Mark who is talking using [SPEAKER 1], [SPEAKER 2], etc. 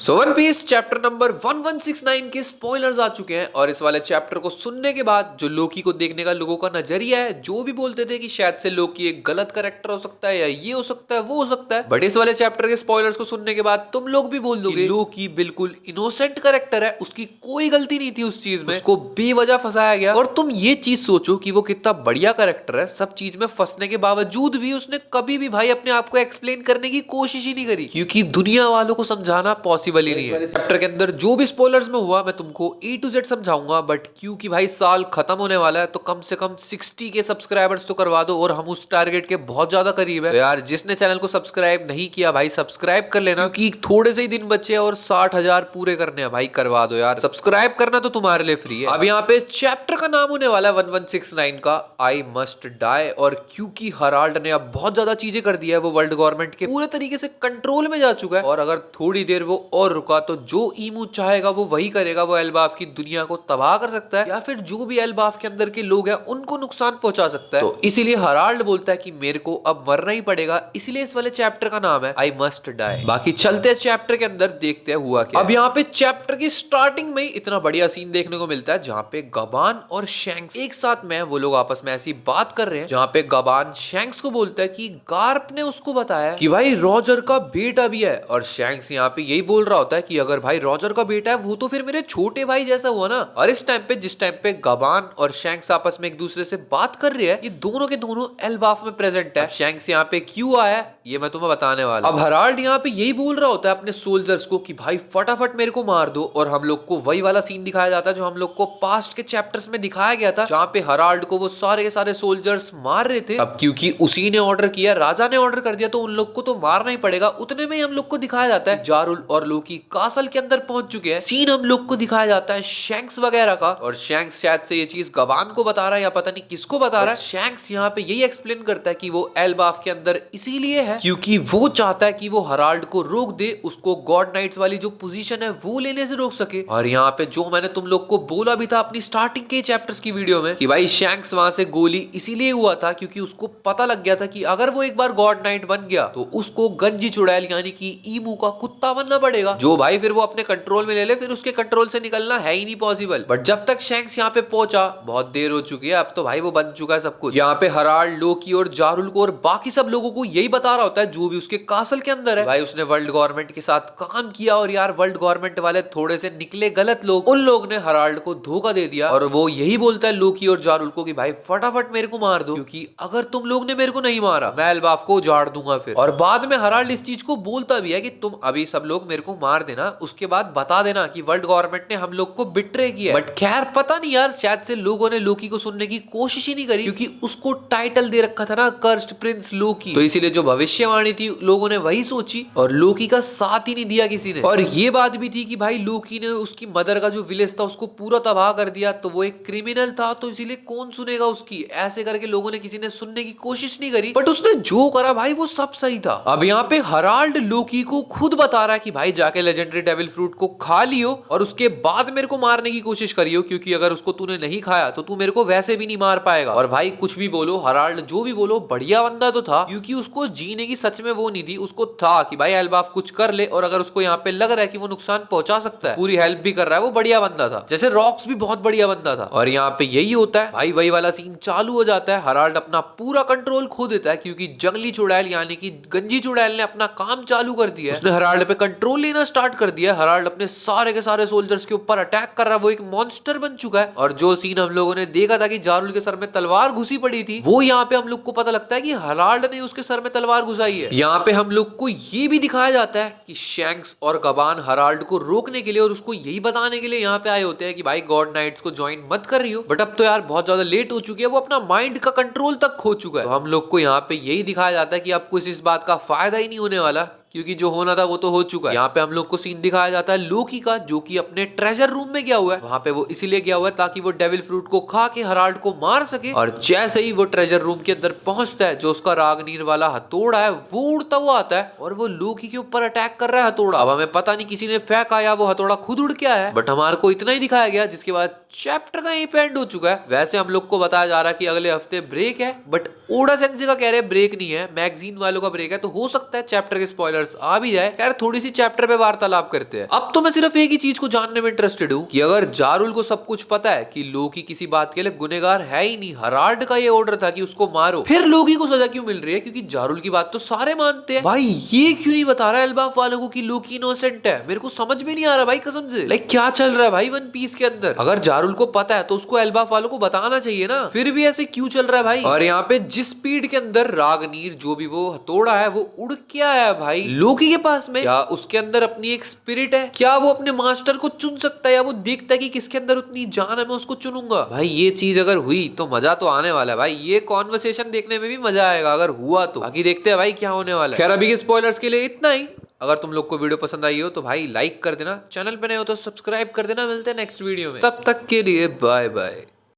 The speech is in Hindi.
[SPEAKER 1] सो वन पीस चैप्टर नंबर 1169 के स्पॉयलर्स आ चुके हैं और इस वाले चैप्टर को सुनने के बाद जो लोकी को देखने का लोगों का नजरिया है, जो भी बोलते थे कि शायद से लोकी एक गलत कैरेक्टर हो सकता है या ये हो सकता है वो हो सकता है, बट इस वाले चैप्टर के स्पॉयलर्स को सुनने के बाद तुम लोग भी बोल दोगे लोकी बिल्कुल इनोसेंट कैरेक्टर है, उसकी कोई गलती नहीं थी उस चीज में, उसको बेवजह फंसाया गया। और तुम ये चीज सोचो कि वो कितना बढ़िया कैरेक्टर है, सब चीज में फंसने के बावजूद भी उसने कभी भी भाई अपने आप को एक्सप्लेन करने की कोशिश ही नहीं करी, क्योंकि दुनिया वालों को समझाना पॉसिबल ही नहीं है। चैप्टर के अंदर जो भी स्पॉयलर्स में हुआ मैं तुमको ए टू जेड समझाऊंगा, बट क्योंकि भाई साल खत्म होने वाला है तो कम से कम 60 के सब्सक्राइबर्स तो करवा दो, और हम उस टारगेट के बहुत ज्यादा करीब है। तो यार जिसने चैनल को सब्सक्राइब नहीं किया भाई सब्सक्राइब कर लेना, क्योंकि थोड़े से ही दिन बचे हैं और 60,000 पूरे करने हैं भाई, करवा दो यार। सब्सक्राइब करना तो तुम्हारे लिए फ्री है। अब यहाँ पे चैप्टर का नाम होने वाला है 1169 का आई मस्ट डाई, और क्योंकि हराल्ड ने अब बहुत ज्यादा चीजें कर दी है, वो वर्ल्ड गवर्नमेंट के पूरे तरीके से कंट्रोल में जा चुका है, और अगर थोड़ी देर वो और रुका तो जो ईमू चाहेगा वो वही करेगा। वो एल्बाफ की दुनिया को तबाह कर सकता है, या फिर जो भी एल्बाफ के अंदर के लोग हैं उनको नुकसान पहुंचा सकता है। तो इसीलिए हराल्ड बोलता है कि मेरे को अब मरना ही पड़ेगा, इसीलिए इस वाले चैप्टर का नाम है आई मस्ट डाई। बाकी चलते हैं चैप्टर के अंदर, देखते हैं हुआ क्या। अब यहाँ पे चैप्टर की स्टार्टिंग में ही इतना बढ़िया सीन देखने को मिलता है जहाँ पे गबान और शैंक्स एक साथ में वो लोग आपस में ऐसी बात कर रहे हैं, जहाँ पे गबान शैंक्स को बोलता है कि गार्प ने उसको बताया कि भाई रॉजर का बेटा भी है, और शैंक्स यहाँ पे यही बोल रहा होता है कि अगर भाई रॉजर का बेटा है वो तो फिर मेरे छोटे भाई जैसा हुआ ना। और इस टाइम पे जिस टाइम पे गबान और शैंक्स आपस में एक दूसरे से बात कर रहे हैं, ये दोनों के दोनों एल्बाफ में प्रेजेंट है। शैंक्स यहाँ पे क्यों आया है ये मैं तुम्हें बताने वाला। अब हराल्ड यहाँ पे यही बोल रहा होता है अपने सोल्जर्स को कि भाई फटाफट मेरे को मार दो, और हम लोग को वही वाला सीन दिखाया जाता है जो हम लोग को पास्ट के चैप्टर्स में दिखाया गया था, जहाँ पे हराल्ड को वो सारे के सारे सोल्जर्स मार रहे थे। अब क्योंकि उसी ने ऑर्डर किया, राजा ने ऑर्डर कर दिया, तो उन लोग को तो मारना ही पड़ेगा। उतने में ही हम लोग को दिखाया जाता है जारुल और लोकी कासल के अंदर पहुंच चुके हैं। सीन हम लोग को दिखाया जाता है शैंक्स वगैरह का, और शैंक्स शायद से ये चीज गबान को बता रहा है या पता नहीं किसको बता रहा है। शैंक्स यहाँ पे यही एक्सप्लेन करता है कि वो एल्बाफ के अंदर इसीलिए है क्योंकि वो चाहता है कि वो हराल्ड को रोक दे, उसको गॉड नाइट्स वाली जो पोजीशन है वो लेने से रोक सके। और यहाँ पे जो मैंने तुम लोग को बोला भी था अपनी स्टार्टिंग के चैप्टर्स की वीडियो में कि भाई शैंक्स वहां से गोली इसीलिए हुआ था क्योंकि उसको पता लग गया था कि अगर वो एक बार गॉड नाइट बन गया तो उसको गंजी चुड़ैल यानी कि ईमू का कुत्ता बनना पड़ेगा, जो भाई फिर वो अपने कंट्रोल में ले ले, फिर उसके कंट्रोल से निकलना है ही नहीं पॉसिबल। बट जब तक शैंक्स यहाँ पे पहुंचा बहुत देर हो चुकी है, अब तो भाई वो बन चुका है सब कुछ। यहाँ पे हराल्ड लोकी और जारुल को और बाकी सब लोगों को यही बता रहा होता है जो भी उसके कासल के अंदर है, भाई उसने वर्ल्ड गवर्नमेंट के साथ काम किया, और यार वर्ल्ड गवर्नमेंट वाले थोड़े से निकले गलत लोग, उन लोग ने हराल्ड को धोखा दे दिया। और वो यही बोलता है लोकी और जारुल को कि भाई फटाफट मेरे को मार दो, क्योंकि अगर तुम लोग ने मेरे को नहीं मारा मैं एल्बाफ को उजाड़ दूंगा फिर। और बाद में हराल्ड इस चीज को बोलता भी है कि तुम अभी सब लोग मेरे को मार देना, उसके बाद बता देना कि वर्ल्ड गवर्नमेंट ने हम लोग को बिट्रे किया। बट खैर पता नहीं यार, शायद से लोगों ने लोकी को सुनने की कोशिश ही नहीं करी, क्योंकि उसको टाइटल दे रखा था ना कर्स्ड प्रिंस लोकी, तो इसीलिए जो भविष्यवाणी थी लोगों ने वही सोची और लोकी का साथ ही नहीं दिया किसी ने। और ये बात भी थी कि भाई लोकी ने उसकी मदर का जो विलेज था उसको पूरा तबाह कर दिया, तो वो एक क्रिमिनल था, तो इसीलिए कौन सुनेगा उसकी, ऐसे करके लोगों ने किसी ने सुनने की कोशिश नहीं करी। बट उसने जो करा भाई वो सब सही था। अब यहाँ पे हराल्ड लोकी को खुद बता रहा है कि भाई जाके लेजेंडरी डेविल फ्रूट को खा लियो और उसके बाद मेरे को मारने की कोशिश करियो, क्योंकि अगर उसको तूने नहीं खाया तो तू मेरे को वैसे भी नहीं मार पाएगा। और भाई कुछ भी बोलो, हराल्ड जो भी बोलो बढ़िया बंदा तो था, क्योंकि उसको जीने की सच में वो नहीं थी, उसको था कि भाई एल्बाफ कुछ कर ले, और अगर उसको यहाँ पे लग रहा है कि वो नुकसान पहुंचा सकता है, पूरी हेल्प भी कर रहा है, वो बढ़िया बंदा था। जैसे रॉक्स भी बहुत बढ़िया बंदा था। और यहाँ पे यही होता है भाई, वही वाला सीन चालू हो जाता है, हराल्ड अपना पूरा कंट्रोल खो देता है, क्योंकि जंगली चुड़ैल यानी कि गंजी चुड़ैल ने अपना काम चालू कर दिया, उसने हराल्ड पे कंट्रोल लेना स्टार्ट कर दिया। हराल्ड अपने सारे के सारे सोल्जर्स के ऊपर अटैक कर रहा है, वो एक मॉन्स्टर बन चुका है। और जो सीन हम लोगों ने देखा था कि जारुल के सर में तलवार घुसी पड़ी थी, वो यहाँ पे हम लोग को पता लगता है कि हराल्ड ने उसके सर में तलवार घुसाई है। यहाँ पे हम लोग को ये भी दिखाया जाता है कि शैंक्स और गबान हराल्ड को रोकने के लिए और उसको यही बताने के लिए यहाँ पे आए होते हैं कि भाई गॉड नाइट्स को ज्वाइन मत कर रही हो। बट अब तो यार बहुत ज्यादा लेट हो चुकी है, वो अपना माइंड का कंट्रोल तक खो चुका है। तो हम लोग को यहाँ पे यही दिखाया जाता है कि आपको इस बात का फायदा ही नहीं होने वाला, क्योंकि जो होना था वो तो हो चुका है। यहाँ पे हम लोग को सीन दिखाया जाता है लोकी का, जो कि अपने ट्रेजर रूम में गया हुआ है। वहां पे वो इसीलिए गया हुआ है ताकि वो डेविल फ्रूट को खा के हराल्ड को मार सके। और जैसे ही वो ट्रेजर रूम के अंदर पहुंचता है, जो उसका रागनीर वाला हथौड़ा है वो उड़ता हुआ आता है और वो लोकी के ऊपर अटैक कर रहा है हथौड़ा। अब हमें पता नहीं किसी ने फेंका या वो हथौड़ा खुद उड़ के आया है, बट हमारे को इतना ही दिखाया गया, जिसके बाद चैप्टर का यही पे एंड हो चुका है। वैसे हम लोग को बताया जा रहा है कि अगले हफ्ते ब्रेक है, बट ओडा सेंसे का कह रहे ब्रेक नहीं है, मैगजीन वालों का ब्रेक है, तो हो सकता है चैप्टर के स्पॉइलर स्पॉयलर्स आ भी जाए, खैर थोड़ी सी चैप्टर पे वार्तालाप करते हैं। अब तो मैं सिर्फ एक ही चीज को जानने में इंटरेस्टेड हूँ कि अगर जारुल को सब कुछ पता है कि लोकी किसी बात के लिए गुनहगार है ही नहीं, हराल्ड का ये ऑर्डर था कि उसको मारो, फिर लोकी को सजा क्यों मिल रही है? क्योंकि जारुल की बात तो सारे मानते हैं। भाई ये क्यों नहीं बता रहा एल्बाफ वालों को कि लोकी इनोसेंट है? मेरे को समझ में नहीं आ रहा भाई कसम से। लाइक क्या चल रहा है भाई वन पीस के अंदर? अगर जारुल को पता है तो उसको एल्बाफ वालों को बताना चाहिए ना, फिर भी ऐसे क्यों चल रहा है भाई? और यहाँ पे जिस स्पीड के अंदर रागनीर जो भी वो हथौड़ा है वो उड़ के आया है भाई लोकी के पास में, क्या उसके अंदर अपनी एक स्पिरिट है? क्या वो अपने मास्टर को चुन सकता है, या वो देखता है कि किसके अंदर उतनी जान है मैं उसको चुनूंगा? भाई ये चीज अगर हुई तो मजा तो आने वाला है भाई, ये कॉन्वर्सेशन देखने में भी मजा आएगा अगर हुआ तो। बाकी देखते हैं भाई क्या होने वाला है। खैर अभी के स्पॉयलर्स के लिए इतना ही। अगर तुम लोग को वीडियो पसंद आई हो तो भाई लाइक कर देना, चैनल पे नए हो तो सब्सक्राइब कर देना। मिलते हैं नेक्स्ट वीडियो में, तब तक के लिए बाय बाय।